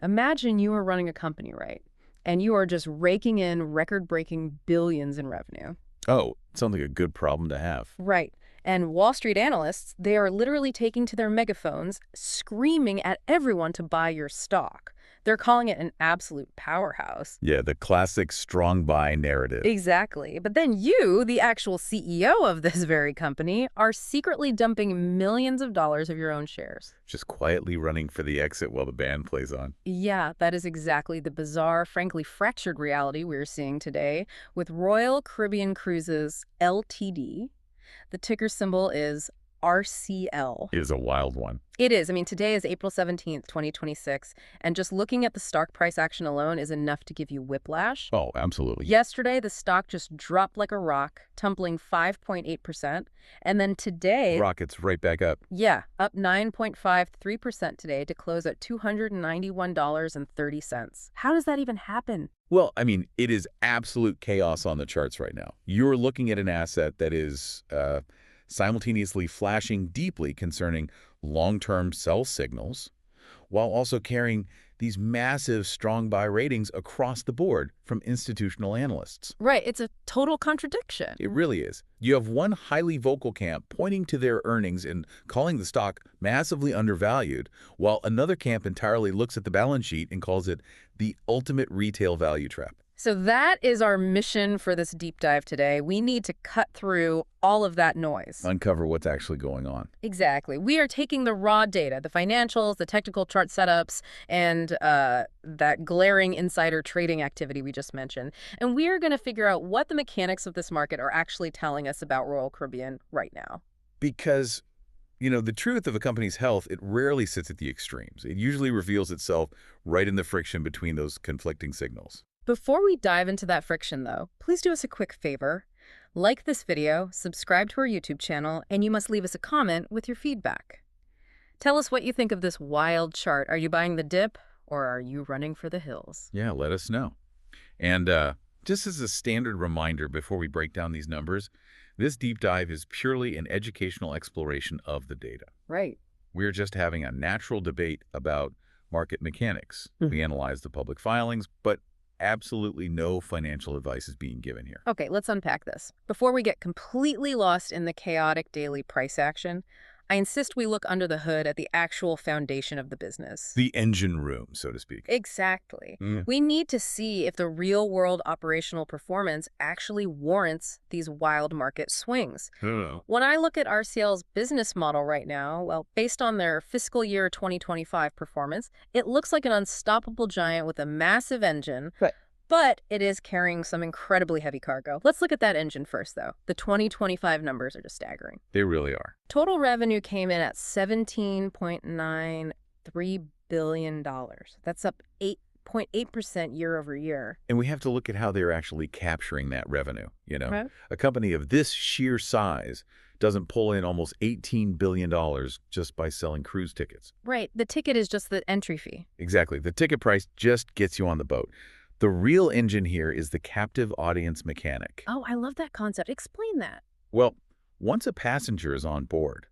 Imagine you are running a company, right? And you are just raking in record-breaking billions in revenue. Oh, sounds like a good problem to have. Right. And Wall Street analysts, they are literally taking to their megaphones, screaming at everyone to buy your stock. They're calling it an absolute powerhouse. Yeah, the classic strong buy narrative. Exactly. But then you, the actual CEO of this very company, are secretly dumping millions of dollars of your own shares. Just quietly running for the exit while the band plays on. Yeah, that is exactly the bizarre, frankly fractured reality we're seeing today with Royal Caribbean Cruises Ltd. The ticker symbol is RCL. It is a wild one. It is. I mean, today is April 17th, 2026, and just looking at the stock price action alone is enough to give you whiplash. Oh, absolutely. Yesterday, the stock just dropped like a rock, tumbling 5.8%. And then today, Rockets right back up. yeah, up 9.53% today to close at $291.30. How does that even happen? Well, I mean, it is absolute chaos on the charts right now. You're looking at an asset that is simultaneously flashing deeply concerning long-term sell signals while also carrying these massive strong buy ratings across the board from institutional analysts. Right, it's a total contradiction. It really is. You have one highly vocal camp pointing to their earnings and calling the stock massively undervalued, while another camp entirely looks at the balance sheet and calls it the ultimate retail value trap. So that is our mission for this deep dive today. We need to cut through all of that noise. Uncover what's actually going on. Exactly. We are taking the raw data, the financials, the technical chart setups, and that glaring insider trading activity we just mentioned. And we are going to figure out what the mechanics of this market are actually telling us about Royal Caribbean right now. Because, the truth of a company's health, it rarely sits at the extremes. It usually reveals itself right in the friction between those conflicting signals. Before we dive into that friction, though, please do us a quick favor. Like this video, subscribe to our YouTube channel, and you must leave us a comment with your feedback. Tell us what you think of this wild chart. Are you buying the dip, or are you running for the hills? Yeah, let us know. And just as a standard reminder before we break down these numbers, this deep dive is purely an educational exploration of the data. Right. We're just having a natural debate about market mechanics. We analyze the public filings, but absolutely no financial advice is being given here. Okay, let's unpack this. Before we get completely lost in the chaotic daily price action, I insist we look under the hood at the actual foundation of the business. The engine room, so to speak. Exactly. We need to see if the real-world operational performance actually warrants these wild market swings. When I look at RCL's business model right now, well, based on their fiscal year 2025 performance, it looks like an unstoppable giant with a massive engine. Right. But it is carrying some incredibly heavy cargo. Let's look at that engine first, though. The 2025 numbers are just staggering. They really are. Total revenue came in at $17.93 billion. That's up 8.8% year over year. And we have to look at how they're actually capturing that revenue, Right. A company of this sheer size doesn't pull in almost $18 billion just by selling cruise tickets. Right. The ticket is just the entry fee. Exactly. The ticket price just gets you on the boat. The real engine here is the captive audience mechanic. Oh, I love that concept. Explain that. Well, once a passenger is on board,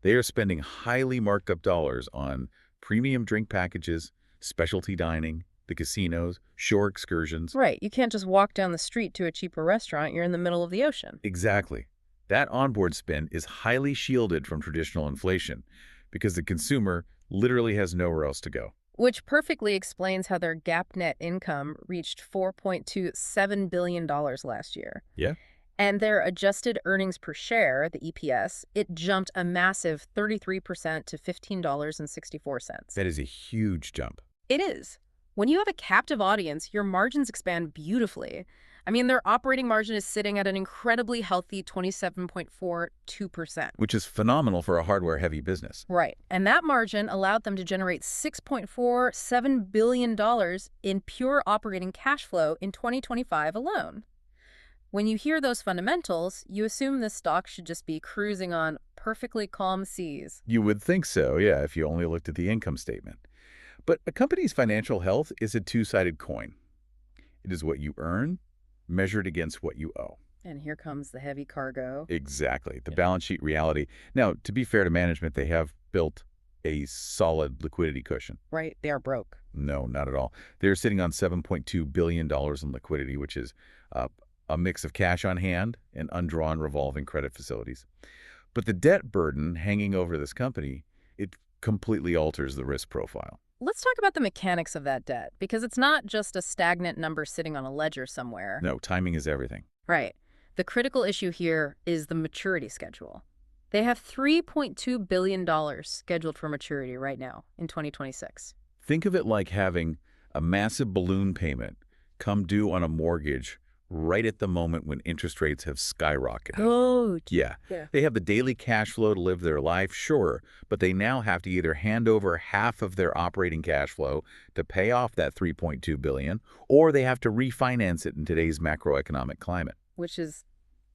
they are spending highly marked up dollars on premium drink packages, specialty dining, the casinos, shore excursions. Right. You can't just walk down the street to a cheaper restaurant. You're in the middle of the ocean. Exactly. That onboard spend is highly shielded from traditional inflation because the consumer literally has nowhere else to go. Which perfectly explains how their GAAP net income reached $4.27 billion last year. Yeah. And their adjusted earnings per share, the EPS, it jumped a massive 33% to $15.64. That is a huge jump. It is. When you have a captive audience, your margins expand beautifully. I mean, their operating margin is sitting at an incredibly healthy 27.42%. Which is phenomenal for a hardware-heavy business. Right. And that margin allowed them to generate $6.47 billion in pure operating cash flow in 2025 alone. When you hear those fundamentals, you assume this stock should just be cruising on perfectly calm seas. You would think so, yeah, if you only looked at the income statement. But a company's financial health is a two-sided coin. It is what you earn measured against what you owe. And here comes the heavy cargo. Exactly, the balance sheet reality. Now, to be fair to management, they have built a solid liquidity cushion. Right, they are broke. No, not at all. They're sitting on $7.2 billion in liquidity, which is uh, a mix of cash on hand and undrawn revolving credit facilities. But the debt burden hanging over this company, it completely alters the risk profile. Let's talk about the mechanics of that debt, because it's not just a stagnant number sitting on a ledger somewhere. No, timing is everything. Right. The critical issue here is the maturity schedule. They have $3.2 billion scheduled for maturity right now in 2026. Think of it like having a massive balloon payment come due on a mortgage right at the moment when interest rates have skyrocketed. Oh, Yeah. They have the daily cash flow to live their life, sure, but they now have to either hand over half of their operating cash flow to pay off that $3.2 billion, or they have to refinance it in today's macroeconomic climate. which is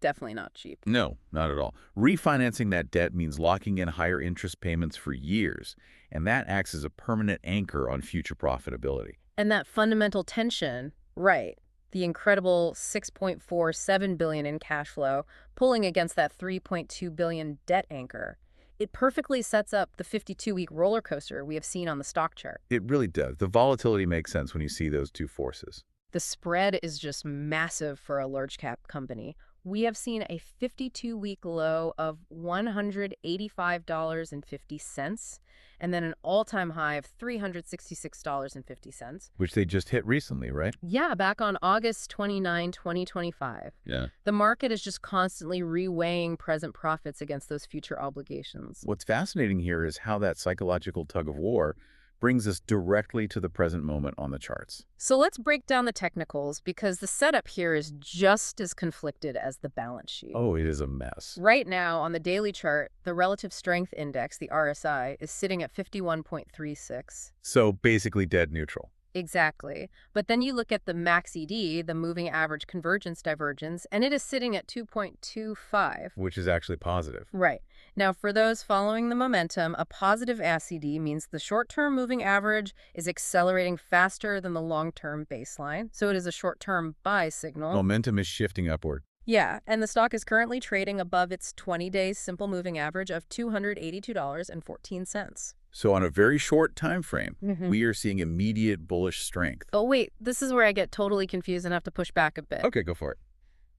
definitely not cheap. No, not at all. Refinancing that debt means locking in higher interest payments for years, and that acts as a permanent anchor on future profitability. And that fundamental tension, right, the incredible $6.47 billion in cash flow pulling against that $3.2 billion debt anchor, it perfectly sets up the 52-week roller coaster we have seen on the stock chart. It really does. The volatility makes sense when you see those two forces. The spread is just massive for a large cap company. We have seen a 52-week low of $185.50 and then an all-time high of $366.50. Which they just hit recently, right? Yeah, back on August 29, 2025. Yeah. The market is just constantly reweighing present profits against those future obligations. What's fascinating here is how that psychological tug of war brings us directly to the present moment on the charts. So let's break down the technicals, because the setup here is just as conflicted as the balance sheet. Oh, it is a mess. Right now, on the daily chart, the relative strength index, the RSI, is sitting at 51.36. So basically dead neutral. Exactly. But then you look at the max ED, the moving average convergence divergence, and it is sitting at 2.25. Which is actually positive. Right. Now, for those following the momentum, a positive ASCD means the short-term moving average is accelerating faster than the long-term baseline. So it is a short-term buy signal. Momentum is shifting upward. Yeah, and the stock is currently trading above its 20-day simple moving average of $282.14. So on a very short time frame, we are seeing immediate bullish strength. Oh, wait, this is where I get totally confused and have to push back a bit. Okay, go for it.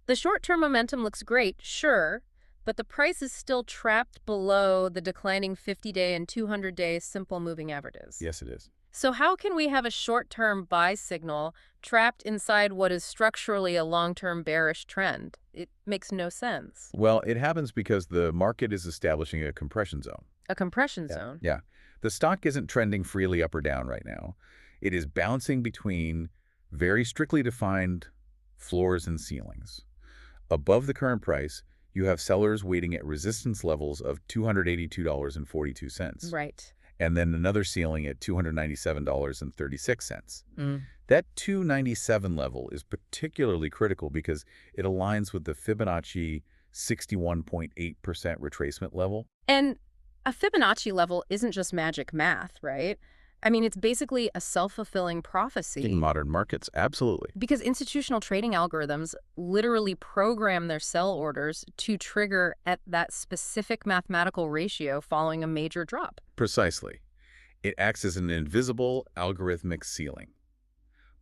The short-term momentum looks great, sure, but the price is still trapped below the declining 50-day and 200-day simple moving averages. Yes, it is. So how can we have a short-term buy signal trapped inside what is structurally a long-term bearish trend? It makes no sense. Well, it happens because the market is establishing a compression zone. A compression zone? Yeah. The stock isn't trending freely up or down right now. It is bouncing between very strictly defined floors and ceilings. Above the current price, you have sellers waiting at resistance levels of $282.42. Right. And then another ceiling at $297.36. Mm. That 297 level is particularly critical because it aligns with the Fibonacci 61.8% retracement level. And a Fibonacci level isn't just magic math, right? I mean, it's basically a self-fulfilling prophecy. In modern markets, absolutely. Because institutional trading algorithms literally program their sell orders to trigger at that specific mathematical ratio following a major drop. Precisely. It acts as an invisible algorithmic ceiling.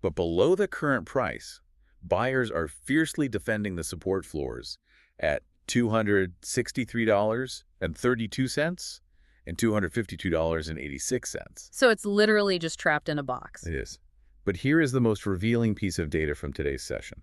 But below the current price, buyers are fiercely defending the support floors at $263.32 and $252.86. So it's literally just trapped in a box. It is. But here is the most revealing piece of data from today's session.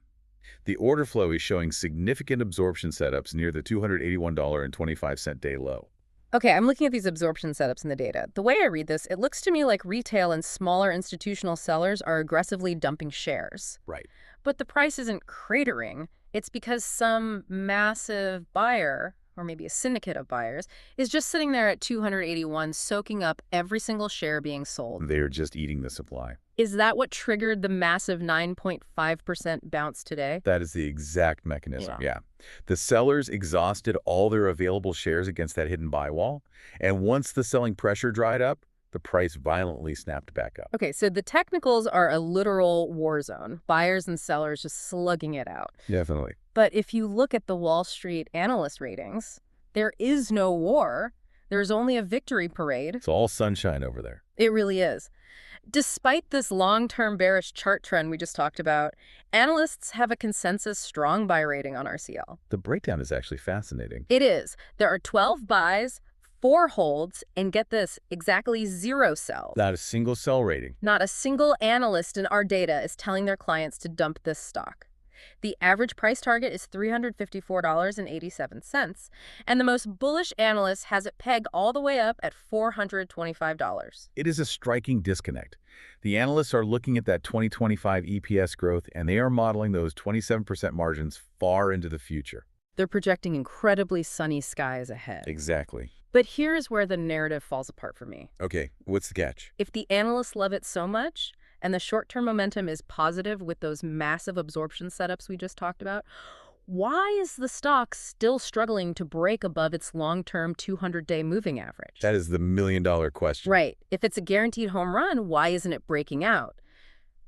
The order flow is showing significant absorption setups near the $281.25 day low. Okay, I'm looking at these absorption setups in the data. The way I read this, it looks to me like retail and smaller institutional sellers are aggressively dumping shares. Right. But the price isn't cratering. It's because some massive buyer, or maybe a syndicate of buyers, is just sitting there at 281, soaking up every single share being sold. They are just eating the supply. Is that what triggered the massive 9.5% bounce today? That is the exact mechanism, yeah. The sellers exhausted all their available shares against that hidden buy wall, and once the selling pressure dried up, the price violently snapped back up. Okay, so the technicals are a literal war zone. Buyers and sellers just slugging it out. Definitely. But if you look at the Wall Street analyst ratings, there is no war. There's only a victory parade. It's all sunshine over there. It really is. Despite this long-term bearish chart trend we just talked about, analysts have a consensus strong buy rating on RCL. The breakdown is actually fascinating. It is. There are 12 buys, 4 holds, and get this, exactly 0 sells. Not a single sell rating. Not a single analyst in our data is telling their clients to dump this stock. The average price target is $354.87, and the most bullish analyst has it pegged all the way up at $425. It is a striking disconnect. The analysts are looking at that 2025 EPS growth, and they are modeling those 27% margins far into the future. They're projecting incredibly sunny skies ahead. Exactly. But here's where the narrative falls apart for me. Okay, what's the catch? If the analysts love it so much, and the short-term momentum is positive with those massive absorption setups we just talked about, why is the stock still struggling to break above its long-term 200-day moving average? That is the million-dollar question. Right. If it's a guaranteed home run, why isn't it breaking out?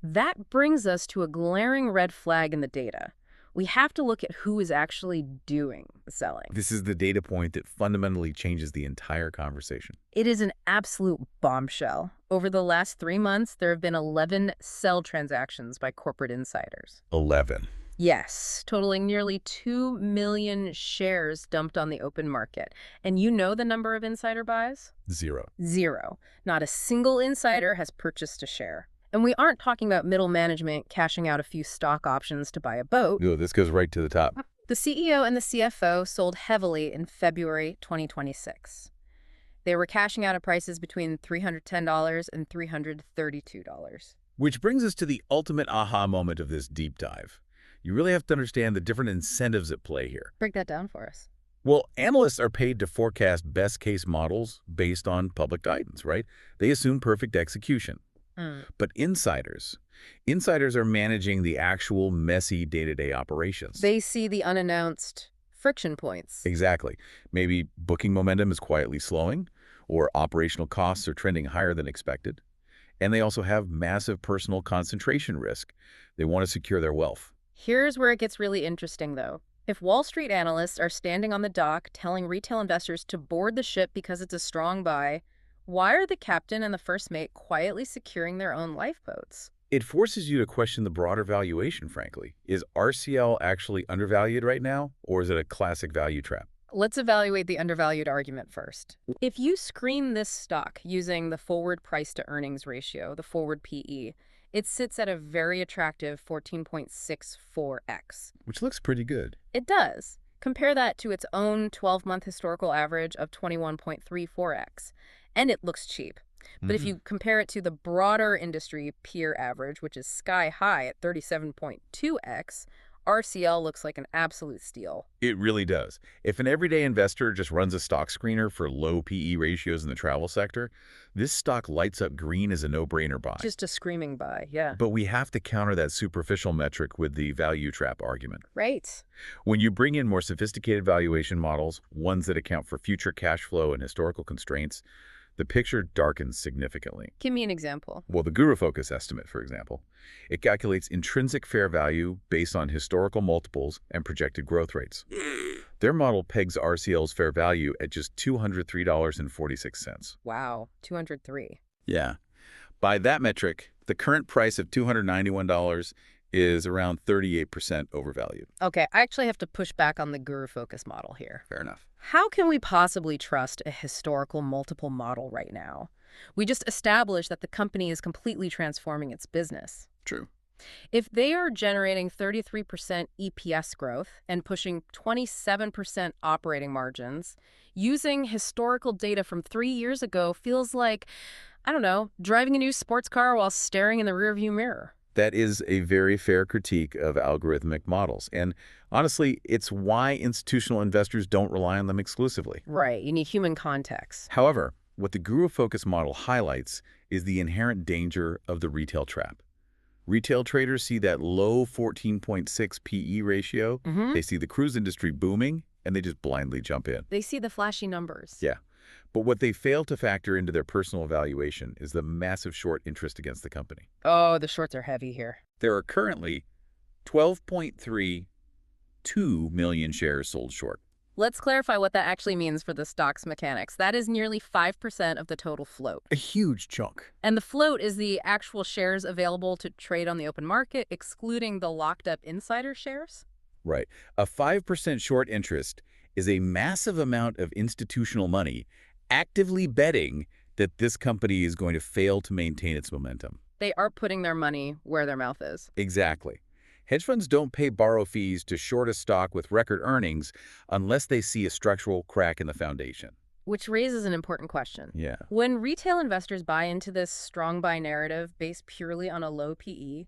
That brings us to a glaring red flag in the data. We have to look at who is actually doing the selling. This is the data point that fundamentally changes the entire conversation. It is an absolute bombshell. Over the last 3 months, there have been 11 sell transactions by corporate insiders. 11. Yes, totaling nearly 2 million shares dumped on the open market. And you know the number of insider buys? 0. 0. Not a single insider has purchased a share. And we aren't talking about middle management cashing out a few stock options to buy a boat. No, this goes right to the top. The CEO and the CFO sold heavily in February 2026. They were cashing out at prices between $310 and $332. Which brings us to the ultimate aha moment of this deep dive. You really have to understand the different incentives at play here. Break that down for us. Well, analysts are paid to forecast best-case models based on public guidance, right? They assume perfect execution. But insiders are managing the actual messy day-to-day operations. They see the unannounced friction points. Exactly. Maybe booking momentum is quietly slowing, or operational costs are trending higher than expected. And they also have massive personal concentration risk. They want to secure their wealth. Here's where it gets really interesting, though. If Wall Street analysts are standing on the dock telling retail investors to board the ship because it's a strong buy, why are the captain and the first mate quietly securing their own lifeboats? It forces you to question the broader valuation, frankly. Is RCL actually undervalued right now, or is it a classic value trap? Let's evaluate the undervalued argument first. If you screen this stock using the forward price-to-earnings ratio, the forward PE, it sits at a very attractive 14.64x. Which looks pretty good. It does. Compare that to its own 12-month historical average of 21.34x. And it looks cheap. But if you compare it to the broader industry peer average, which is sky high at 37.2x, RCL looks like an absolute steal. It really does. If an everyday investor just runs a stock screener for low PE ratios in the travel sector, this stock lights up green as a no-brainer buy. Just a screaming buy, yeah. But we have to counter that superficial metric with the value trap argument. Right. When you bring in more sophisticated valuation models, ones that account for future cash flow and historical constraints, the picture darkens significantly. Give me an example. Well, the Guru Focus estimate, for example, it calculates intrinsic fair value based on historical multiples and projected growth rates. Their model pegs RCL's fair value at just $203.46. Wow, 203. Yeah. By that metric, the current price of $291 is around 38% overvalued. Okay, I actually have to push back on the Guru Focus model here. Fair enough. How can we possibly trust a historical multiple model right now? We just established that the company is completely transforming its business. True. If they are generating 33% EPS growth and pushing 27% operating margins, using historical data from 3 years ago feels like, I don't know, driving a new sports car while staring in the rearview mirror. That is a very fair critique of algorithmic models. And honestly, it's why institutional investors don't rely on them exclusively. Right, you need human context. However, what the Guru Focus model highlights is the inherent danger of the retail trap. Retail traders see that low 14.6 PE ratio, they see the cruise industry booming, and they just blindly jump in. They see the flashy numbers. Yeah. But what they fail to factor into their personal valuation is the massive short interest against the company. Oh, the shorts are heavy here. There are currently 12.32 million shares sold short. Let's clarify what that actually means for the stock's mechanics. That is nearly 5% of the total float. A huge chunk. And the float is the actual shares available to trade on the open market, excluding the locked-up insider shares. Right. A 5% short interest is a massive amount of institutional money actively betting that this company is going to fail to maintain its momentum. They are putting their money where their mouth is. Exactly. Hedge funds don't pay borrow fees to short a stock with record earnings unless they see a structural crack in the foundation. Which raises an important question. Yeah. When retail investors buy into this strong buy narrative based purely on a low PE,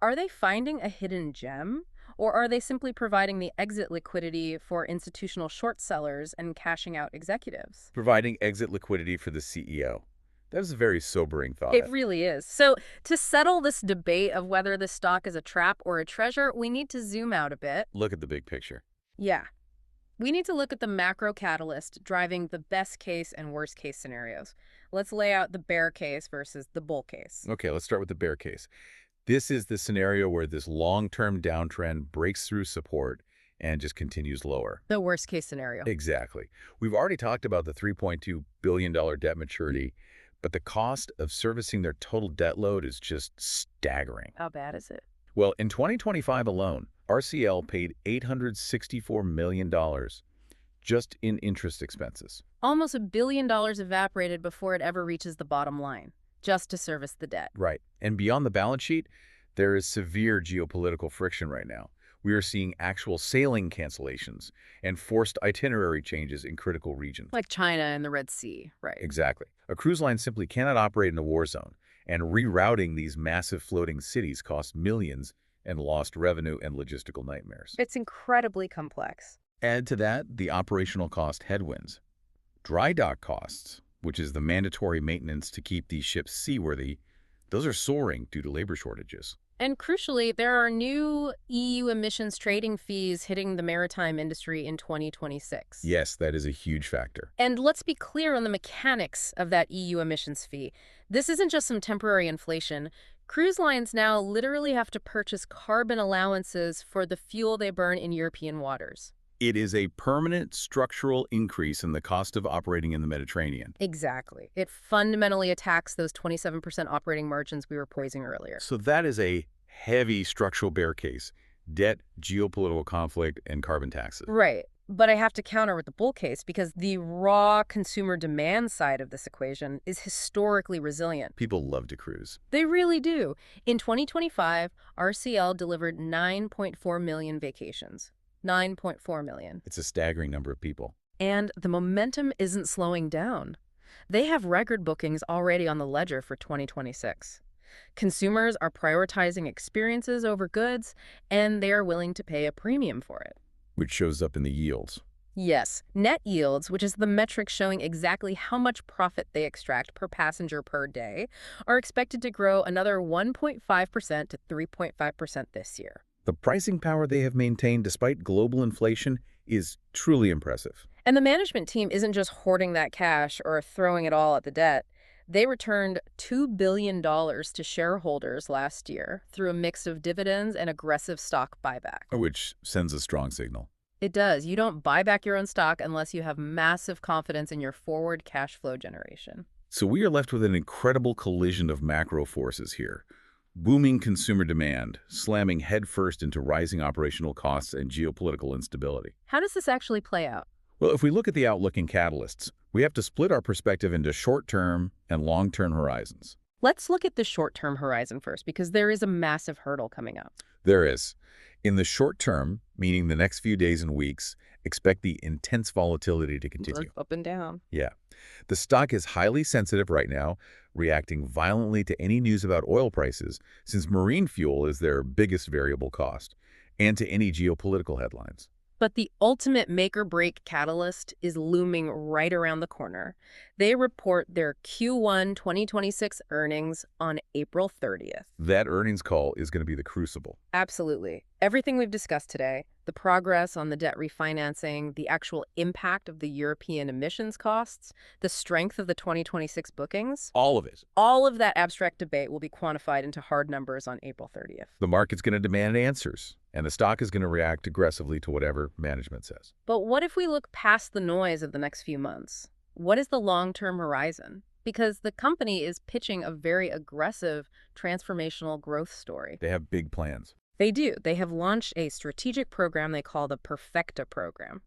are they finding a hidden gem? Or are they simply providing the exit liquidity for institutional short sellers and cashing out executives? Providing exit liquidity for the CEO. That is a very sobering thought. It really is. So to settle this debate of whether this stock is a trap or a treasure, we need to zoom out a bit. Look at the big picture. Yeah. We need to look at the macro catalyst driving the best case and worst case scenarios. Let's lay out the bear case versus the bull case. Okay, let's start with the bear case. This is the scenario where this long-term downtrend breaks through support and just continues lower. The worst case scenario. Exactly. We've already talked about the $3.2 billion debt maturity, but the cost of servicing their total debt load is just staggering. How bad is it? Well, in 2025 alone, RCL paid $864 million just in interest expenses. Almost $1 billion evaporated before it ever reaches the bottom line, just to service the debt. Right. And beyond the balance sheet, there is severe geopolitical friction right now. We are seeing actual sailing cancellations and forced itinerary changes in critical regions. Like China and the Red Sea, right? Exactly. A cruise line simply cannot operate in a war zone, and rerouting these massive floating cities costs millions and lost revenue and logistical nightmares. It's incredibly complex. Add to that the operational cost headwinds. Dry dock costs, which is the mandatory maintenance to keep these ships seaworthy, those are soaring due to labor shortages. And crucially, there are new EU emissions trading fees hitting the maritime industry in 2026. Yes, that is a huge factor. And let's be clear on the mechanics of that EU emissions fee. This isn't just some temporary inflation. Cruise lines now literally have to purchase carbon allowances for the fuel they burn in European waters. It is a permanent structural increase in the cost of operating in the Mediterranean. Exactly. It fundamentally attacks those 27% operating margins we were poising earlier. So that is a heavy structural bear case: debt, geopolitical conflict, and carbon taxes. Right. But I have to counter with the bull case because the raw consumer demand side of this equation is historically resilient. People love to cruise. They really do. In 2025, RCL delivered 9.4 million vacations. 9.4 million. It's a staggering number of people. And the momentum isn't slowing down. They have record bookings already on the ledger for 2026. Consumers are prioritizing experiences over goods, and they are willing to pay a premium for it. Which shows up in the yields. Yes, net yields, which is the metric showing exactly how much profit they extract per passenger per day, are expected to grow another 1.5% to 3.5% this year. The pricing power they have maintained despite global inflation is truly impressive. And the management team isn't just hoarding that cash or throwing it all at the debt. They returned $2 billion to shareholders last year through a mix of dividends and aggressive stock buyback. Which sends a strong signal. It does. You don't buy back your own stock unless you have massive confidence in your forward cash flow generation. So we are left with an incredible collision of macro forces here. Booming consumer demand, slamming headfirst into rising operational costs and geopolitical instability. How does this actually play out? Well, if we look at the outlook in catalysts, we have to split our perspective into short-term and long-term horizons. Let's look at the short-term horizon first, because there is a massive hurdle coming up. There is. In the short term, meaning the next few days and weeks, expect the intense volatility to continue. Up and down. Yeah. The stock is highly sensitive right now, reacting violently to any news about oil prices, since marine fuel is their biggest variable cost, and to any geopolitical headlines. But the ultimate make-or-break catalyst is looming right around the corner. They report their Q1 2026 earnings on April 30th. That earnings call is going to be the crucible. Absolutely. Everything we've discussed today, the progress on the debt refinancing, the actual impact of the European emissions costs, the strength of the 2026 bookings, All of it. all of that abstract debate will be quantified into hard numbers on April 30th. The market's going to demand answers, and the stock is going to react aggressively to whatever management says. But what if we look past the noise of the next few months? What is the long-term horizon? Because the company is pitching a very aggressive transformational growth story. They have big plans. They do. They have launched a strategic program they call the Perfecta program.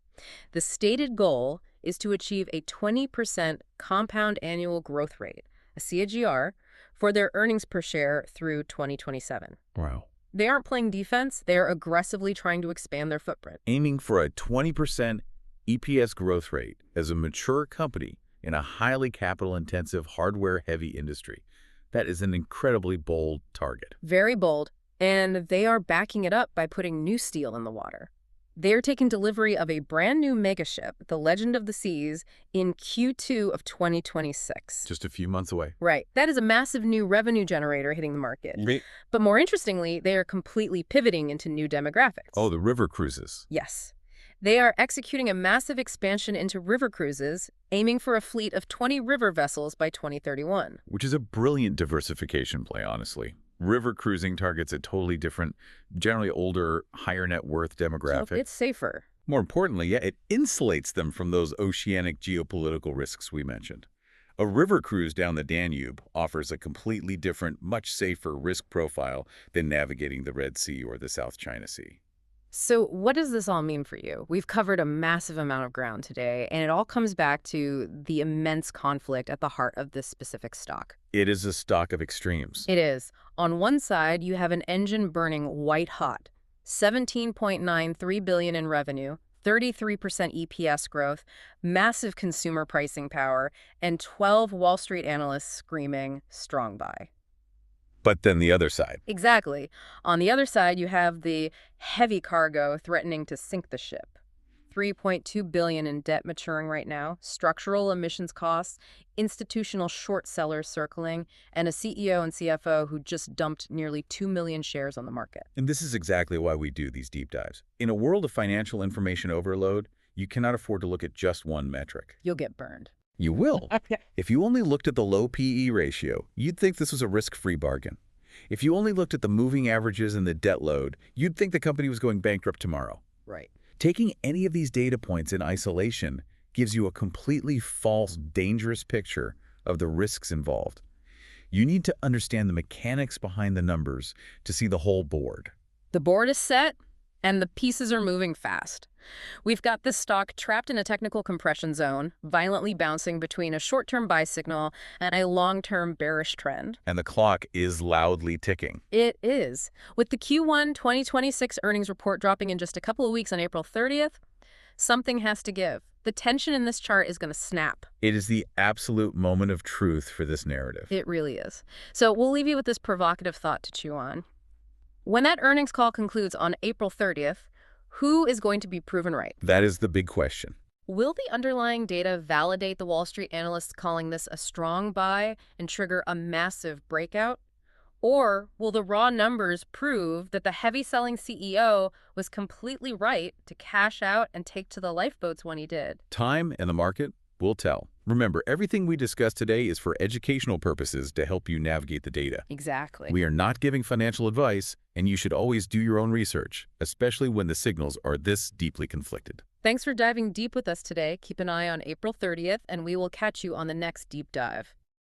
The stated goal is to achieve a 20% compound annual growth rate, a CAGR, for their earnings per share through 2027. Wow. They aren't playing defense. They are aggressively trying to expand their footprint. Aiming for a 20% EPS growth rate as a mature company in a highly capital-intensive, hardware-heavy industry. That is an incredibly bold target. Very bold. And they are backing it up by putting new steel in the water. They're taking delivery of a brand new megaship, the Legend of the Seas, in Q2 of 2026. Just a few months away. Right. That is a massive new revenue generator hitting the market. Right. But more interestingly, they are completely pivoting into new demographics. Oh, the river cruises. Yes. They are executing a massive expansion into river cruises, aiming for a fleet of 20 river vessels by 2031. Which is a brilliant diversification play, honestly. River cruising targets a totally different, generally older, higher net worth demographic. So it's safer. More importantly, yeah, it insulates them from those oceanic geopolitical risks we mentioned. A river cruise down the Danube offers a completely different, much safer risk profile than navigating the Red Sea or the South China Sea. So what does this all mean for you? We've covered a massive amount of ground today, and it all comes back to the immense conflict at the heart of this specific stock. It is a stock of extremes. It is. On one side, you have an engine burning white hot, $17.93 billion in revenue, 33% EPS growth, massive consumer pricing power, and 12 Wall Street analysts screaming, strong buy. But then the other side. Exactly. On the other side, you have the heavy cargo threatening to sink the ship. $3.2 billion in debt maturing right now, structural emissions costs, institutional short sellers circling, and a CEO and CFO who just dumped nearly 2 million shares on the market. And this is exactly why we do these deep dives. In a world of financial information overload, you cannot afford to look at just one metric. You'll get burned. You will. If you only looked at the low PE ratio, you'd think this was a risk-free bargain. If you only looked at the moving averages and the debt load, you'd think the company was going bankrupt tomorrow. Right. Taking any of these data points in isolation gives you a completely false, dangerous picture of the risks involved. You need to understand the mechanics behind the numbers to see the whole board. The board is set, and the pieces are moving fast. We've got this stock trapped in a technical compression zone, violently bouncing between a short-term buy signal and a long-term bearish trend. And the clock is loudly ticking. It is. With the Q1 2026 earnings report dropping in just a couple of weeks on April 30th, something has to give. The tension in this chart is going to snap. It is the absolute moment of truth for this narrative. It really is. So we'll leave you with this provocative thought to chew on. When that earnings call concludes on April 30th, who is going to be proven right? That is the big question. Will the underlying data validate the Wall Street analysts calling this a strong buy and trigger a massive breakout? Or will the raw numbers prove that the heavy-selling CEO was completely right to cash out and take to the lifeboats when he did? Time and the market will tell. Remember, everything we discussed today is for educational purposes to help you navigate the data. Exactly. We are not giving financial advice, and you should always do your own research, especially when the signals are this deeply conflicted. Thanks for diving deep with us today. Keep an eye on April 30th, and we will catch you on the next deep dive.